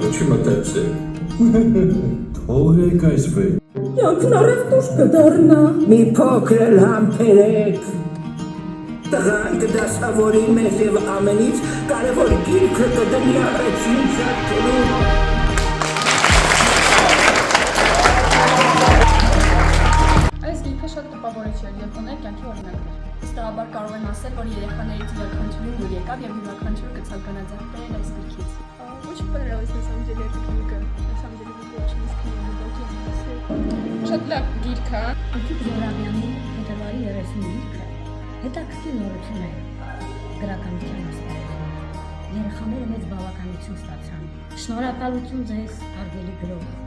Չի մտածել։ Թողեք այս վեր։ Կյանքն առև տուշ կդառնա։ Մի փոքր էլ համբերեք։ Տղան կդասավորի մեզ եւ ամենից կարևոր գիրքը կդնի առաջին շարքերում։ Այս գիրքը շատ տպավորիչ էր եւ ունի կյանքի օրինակներ։ Վստահաբար կարող եմ ասել, որ երեխաների յուրաքանչյուրին դուր եկավ եւ յուրաքանչյուրը կցանկանա ձեռքբերել այս գրքից։ Очень понравилась на самом деле эта книга. На самом деле мне очень искренне глубокие мысли. Շատ լավ գիրք է։ Ալթիկ Զորաբյանի Փետրվարի 30-ի գիրքը հետաքրքիր նորություն է գրականության ասպարեզում։ Երեխաները մեծ բավականություն ստացան։ Շնորհակալություն ձեզ, հարգելի գրող։